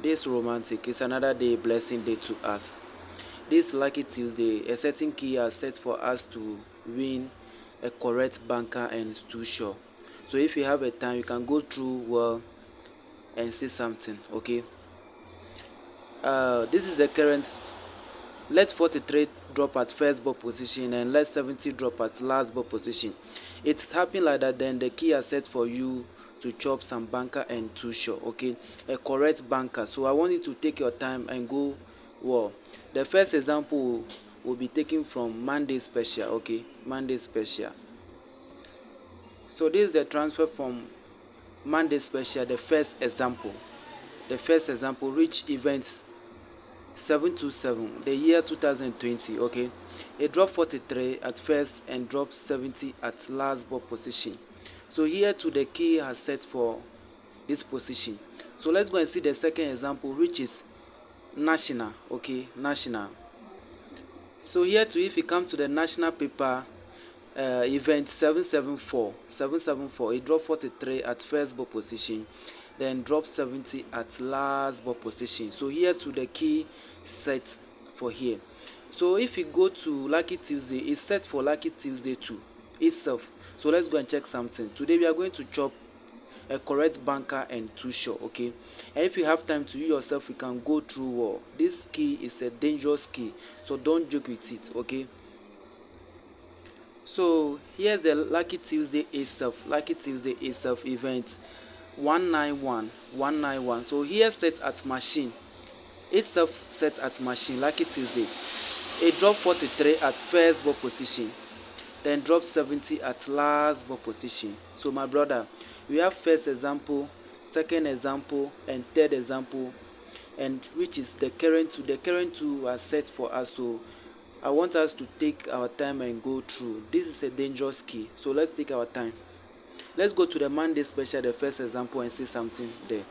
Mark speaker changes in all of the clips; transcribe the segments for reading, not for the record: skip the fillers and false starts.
Speaker 1: This romantic is another day blessing day to us. This lucky Tuesday, a certain key has set for us to win a correct banker and too sure. So if you have a time, you can go through well and see something. Okay. This is the current. Let 43 drop at first ball position and let 70 drop at last ball position. It's happening like that. Then the key has set for you to chop some banker and too sure. Okay, a correct banker. So I want you to take your time and go well. The first example will be taken from Monday special. Okay, Monday special. So this is the transfer from Monday special. The first example. The first example, reach events 727, the year 2020. Okay, it dropped 43 at first and dropped 70 at last ball position. So here to the key has set for this position. So let's go and see the second example, which is national. Okay, national. So here to, if you come to the national paper, event 774, it dropped 43 at first ball position, then drop 70 at last ball position. So here to the key set for here. So if you go to lucky Tuesday, it's set for lucky Tuesday 2 itself. So let's go and check something. Today we are going to chop a correct banker and too sure. Okay, and if you have time to you yourself, you can go through well. This key is a dangerous key, so don't joke with it. Okay, so here's the lucky Tuesday itself. Lucky Tuesday itself event 191. So here set at machine itself, set at machine lucky Tuesday. It dropped 43 at first ball position, then drop 70 at last ball position. So my brother, we have first example, second example, and third example, and which is the current two. The current two are set for us. So I want us to take our time and go through. This is a dangerous key, so let's take our time. Let's go to the Monday special, the first example, and see something there.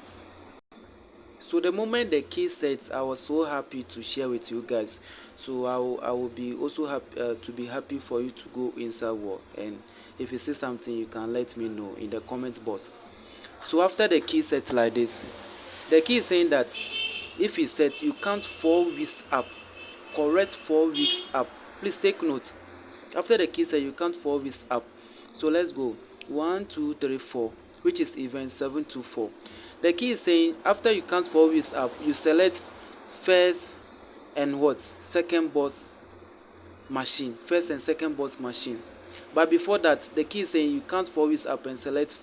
Speaker 1: So the moment the key sets, I was so happy to share with you guys. So I will be also happy to be happy for you to go inside war, and if you see something, you can let me know in the comment box. So after the key set like this, the key is saying that if you set, you count 4 weeks up, correct 4 weeks up. Please take note. After the key set, you count 4 weeks up. So let's go 1 2 3 4, which is event 724. The key is saying after you count 4 weeks up, you select first and what second boss machine, first and second boss machine. But before that, the key is saying you count 4 weeks up and select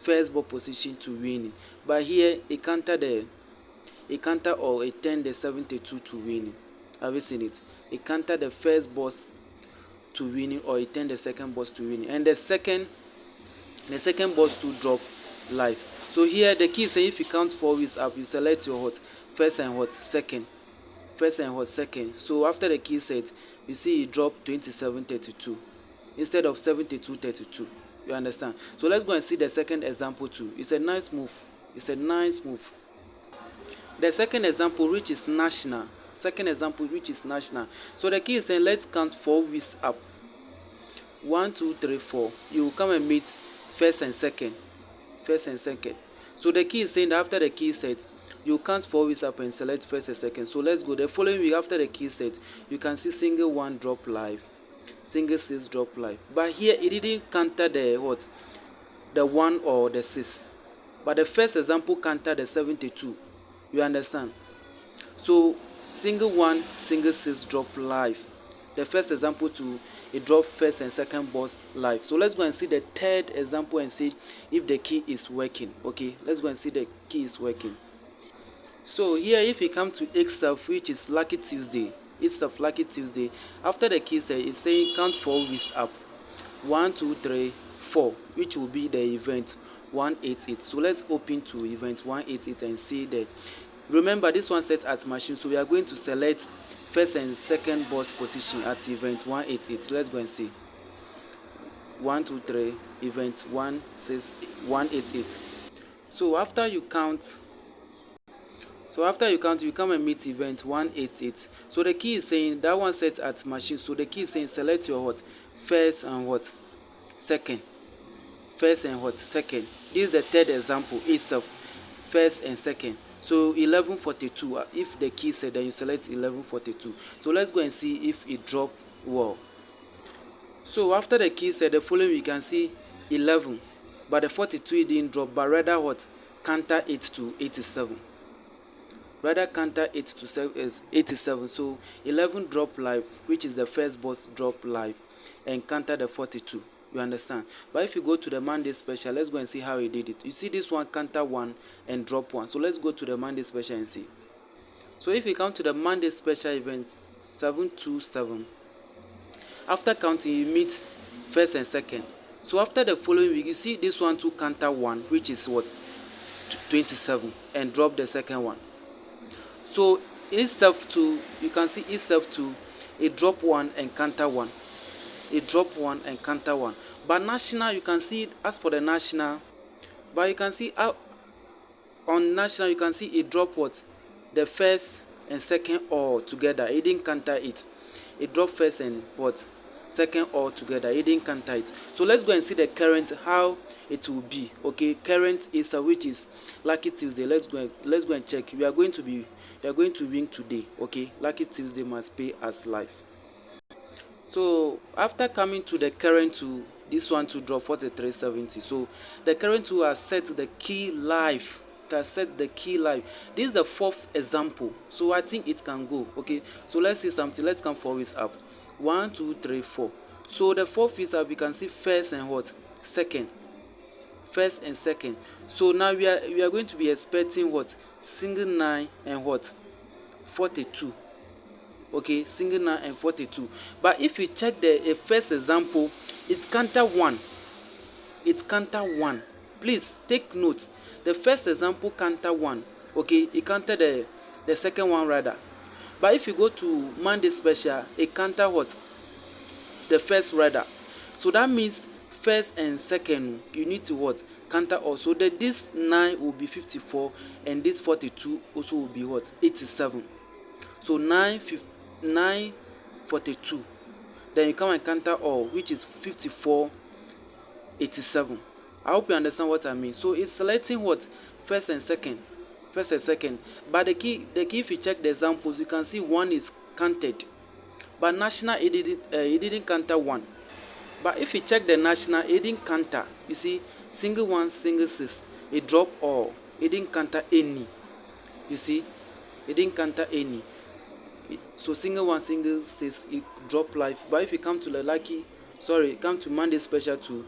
Speaker 1: first ball position to winning. But here it counter or it turn the 72 to winning. Have you seen it? It counter the first boss to winning, or it turn the second boss to winning, and the second boss to drop life. So here the key is saying if you count 4 weeks up, you select your what first and what second, first and what second. So after the key set, you see it drop 2732 instead of 7232. You understand? So let's go and see the second example too. It's a nice move. It's a nice move. The second example, which is national. Second example, which is national. So the key is saying let's count 4 weeks up. 1 2 3 4. You will come and meet first and second. First and second. So the key is saying that after the key set, you count 4 weeks up and select first and second. So let's go. The following week after the key set, you can see single 1 drop live, single 6 drop live. But here it didn't counter the what, the 1 or the 6. But the first example counter the 72. You understand? So single 1, single 6 drop live. The first example to it drop first and second boss live. So let's go and see the third example and see if the key is working. Okay, let's go and see the key is working. So here if you come to itself, which is lucky Tuesday, itself lucky Tuesday, after the key set, it's saying count 4 weeks up. 1 2 3 4, which will be the event 188. So let's open to event 188 and see that. Remember this one set at machine, so we are going to select first and second boss position at event 188. Let's go and see. 1 2 3 event 188. So after you count, you come and meet event 188. So the key is saying that one set at machine. So the key is saying select your what first and what second. First and what second. This is the third example itself. First and second. So 1142, if the key said, then you select 1142. So let's go and see if it dropped well. So after the key said, the following we can see 11, but the 42 it didn't drop, but rather what, counter it to 87. Rather counter it to 87. So 11 drop live, which is the first boss drop live, and counter the 42. You understand? But if you go to the Monday special, let's go and see how he did it. You see this one counter 1 and drop 1. So let's go to the Monday special and see. So if you come to the Monday special events 727, after counting you meet first and second. So after the following week, you see this one to counter 1, which is what, 27, and drop the second one. So itself to, you can see itself to, it drop 1 and counter 1. It drop 1 and counter 1. But national, you can see it as for the national, but you can see on national, you can see it drop what, the first and second all together. It didn't counter it. It dropped first and what, second all together. It didn't counter it. So let's go and see the current, how it will be. Okay, current is which is Lucky Tuesday. Let's go and check. We are going to win today. Okay, Lucky Tuesday must pay us live. So after coming to the current to this one to drop 43.70. So the current two has set the key live. It has set the key live. This is the fourth example. So I think it can go. Okay. So let's see something. Let's come 4 weeks up. 1, 2, 3, 4. So the 4th is up. We can see first and what? Second. First and second. So now we are going to be expecting what? Single 9 and what? 42. Okay, single 9 and 42. But if you check the first example, it's counter 1. It's counter 1. Please take note. The first example counter 1. Okay, it counter the second one rather. But if you go to Monday special, it counter what? The first rather. So that means first and second, you need to what? Counter also. That this 9 will be 54 and this 42 also will be what? 87. So 942. Then you come and counter all, which is 54, 87. I hope you understand what I mean. So it's selecting what? First and second. First and second. But the key if you check the examples, you can see 1 is counted. But national it didn't counter 1. But if you check the national, it didn't counter. You see, single 1, single 6. It drop all. It didn't counter any. You see, it didn't counter any. So single 1, single 6, it drop live. But if you come to the come to Monday special to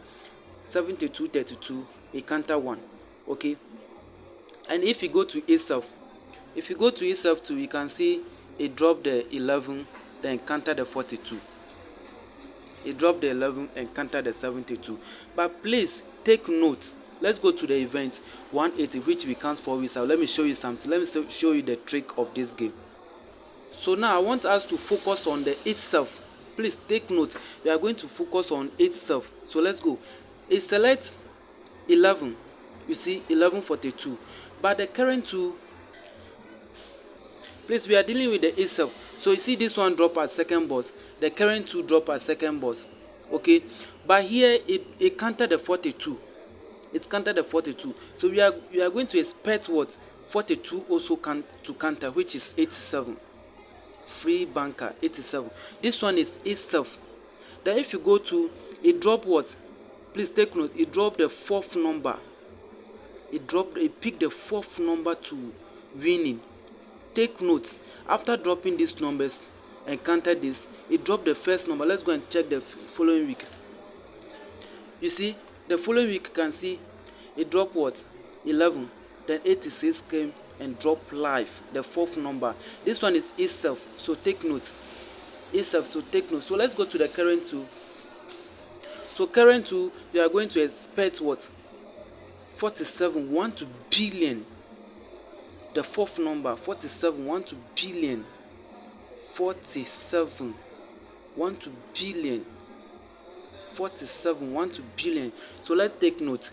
Speaker 1: 7232, it counter 1. Okay. And if you go to itself, too, you can see it drop the 11, then counter the 42. It dropped the 11 and counter the 72. But please take note. Let's go to the event 180, which we count 4 weeks out. Let me show you something. Let me show you the trick of this game. So now I want us to focus on the itself. Please take note. We are going to focus on itself. So let's go. It selects 11. You see 1142. But the current two. Please, we are dealing with the itself. So you see this one drop at second boss. The current two drop at second boss. Okay. But here it countered the 42. It countered the 42. So we are going to expect what? 42 also to counter, which is 87. Free banker 87. This one is itself. Then if you go to it drop what? Please take note. It dropped the 4th number. It picked the 4th number to winning. Take note. After dropping these numbers and counter this, it dropped the first number. Let's go and check the following week. You see, the following week you can see it dropped what? 11. Then 86 came and dropped live, the 4th number. This one is itself. So take note. Itself. So take note. So let's go to the current two. So current two, you are going to expect what? 47, 1 to billion. The 4th number, 47, 1 to billion. 47, 1 to billion. 47, 1 to billion. So let's take note.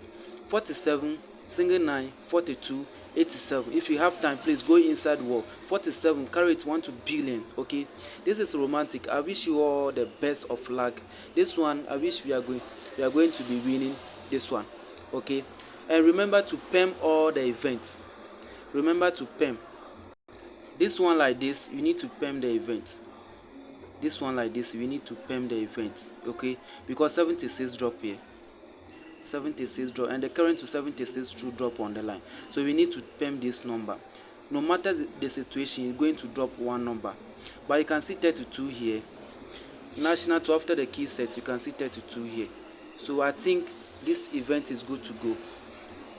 Speaker 1: 47, single 9, 42, 87. If you have time, please go inside wall. 47, carry it 1 to billion. Okay, this is romantic. I wish you all the best of luck. This one, I wish we are going to be winning this one. Okay, and remember to perm all the events. remember to perm. This one like this, you need to perm the event. This one like this, you need to perm the event, okay? Because 76 drop here, 76 drop, and the current to 76 should drop on the line. So we need to perm this number. No matter the situation, it's going to drop one number. But you can see 32 here. National 2 after the key set, you can see 32 here. So I think this event is good to go.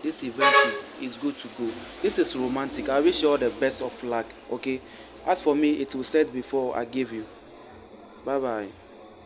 Speaker 1: This event is good to go. This is romantic. I wish you all the best of luck, okay? As for me, it will set before I give you. Bye bye.